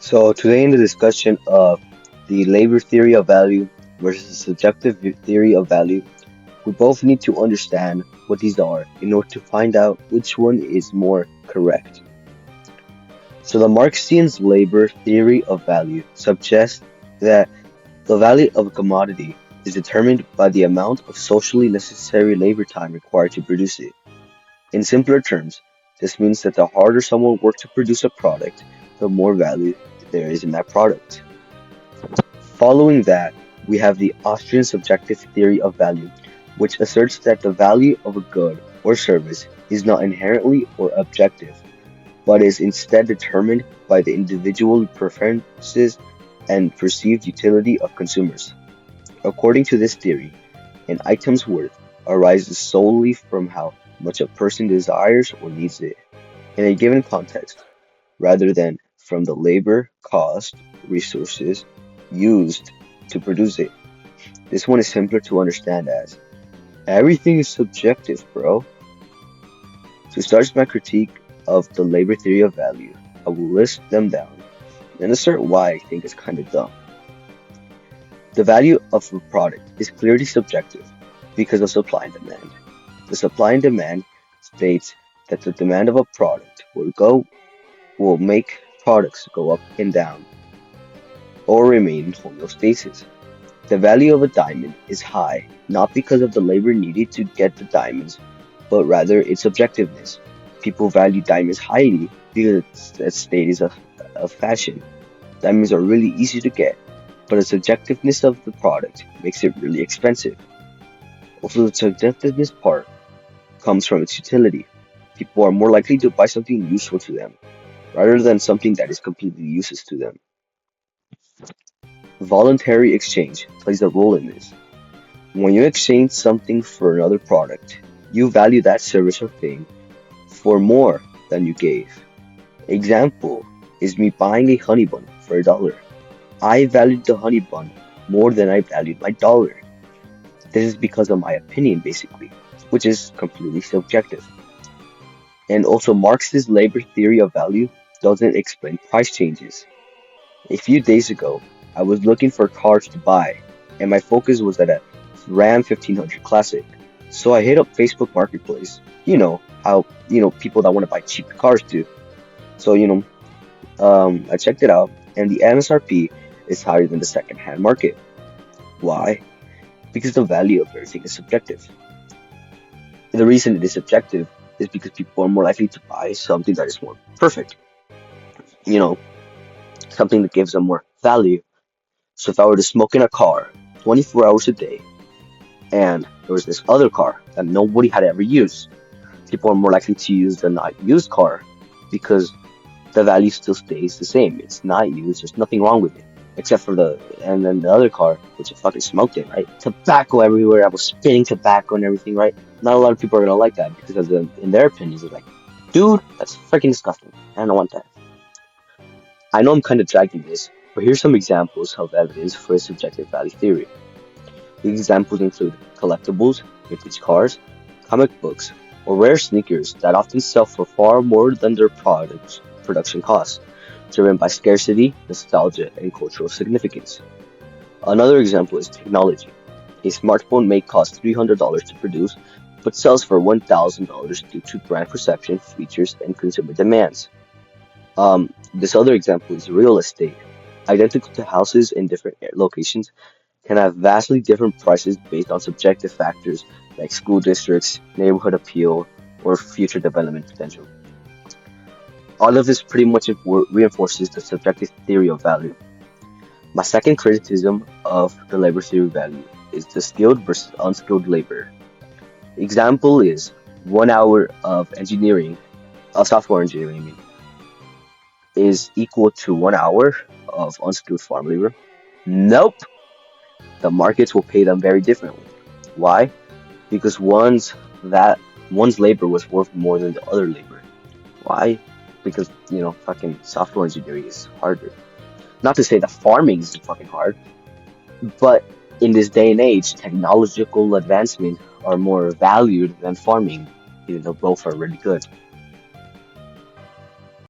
So today in the discussion of the labor theory of value versus the subjective theory of value, we both need to understand what these are in order to find out which one is more correct. So the Marxian's labor theory of value suggests that the value of a commodity is determined by the amount of socially necessary labor time required to produce it. In simpler terms, this means that the harder someone worked to produce a product, the more value there is in that product. Following that, we have the Austrian subjective theory of value, which asserts that the value of a good or service is not inherently or objective, but is instead determined by the individual preferences and perceived utility of consumers. According to this theory, an item's worth arises solely from how much a person desires or needs it in a given context, rather than from the labor, cost, resources used to produce it. This one is simpler to understand as everything is subjective, bro. To start my critique of the labor theory of value, I will list them down and assert why I think it's kind of dumb. The value of a product is clearly subjective because of supply and demand. The supply and demand states that the demand of a product will make products go up and down or remain in homeostasis. The value of a diamond is high not because of the labor needed to get the diamonds, but rather its objectiveness. People value diamonds highly because it's a status of fashion. Diamonds are really easy to get, but the subjectiveness of the product makes it really expensive. Also, the subjectiveness part comes from its utility. People are more likely to buy something useful to them rather than something that is completely useless to them. Voluntary exchange plays a role in this. When you exchange something for another product, you value that service or thing for more than you gave. Example is me buying a honey bun for $1. I valued the honey bun more than I valued my dollar. This is because of my opinion, basically, which is completely subjective. And also, Marx's labor theory of value doesn't explain price changes. A few days ago, I was looking for cars to buy, and my focus was at a Ram 1500 Classic. So I hit up Facebook Marketplace. You know how people that want to buy cheap cars do. So I checked it out, and the MSRP is higher than the second-hand market. Why? Because the value of everything is subjective. The reason it is subjective is because people are more likely to buy something that is more perfect. You know, something that gives them more value. So if I were to smoke in a car 24 hours a day, and there was this other car that nobody had ever used, people are more likely to use the not used car because the value still stays the same. It's not used, there's nothing wrong with it. Except for and then the other car, which I fucking smoked in, right? Tobacco everywhere, I was spitting tobacco and everything, right? Not a lot of people are gonna like that because in their opinions, it's like, dude, that's freaking disgusting. I don't want that. I know I'm kind of dragging this, but here's some examples of evidence for a subjective value theory. These examples include collectibles, vintage cars, comic books, or rare sneakers that often sell for far more than their production costs, driven by scarcity, nostalgia, and cultural significance. Another example is technology. A smartphone may cost $300 to produce, but sells for $1,000 due to brand perception, features, and consumer demands. This other example is real estate. Identical to houses in different locations can have vastly different prices based on subjective factors like school districts, neighborhood appeal, or future development potential. All of this pretty much reinforces the subjective theory of value. My second criticism of the labor theory of value is the skilled versus unskilled labor. Example is 1 hour of software engineering, is equal to 1 hour of unskilled farm labor. Nope. The markets will pay them very differently. Why? Because one's labor was worth more than the other labor. Why? Because fucking software engineering is harder. Not to say that farming is fucking hard, but in this day and age, technological advancements are more valued than farming, even though both are really good.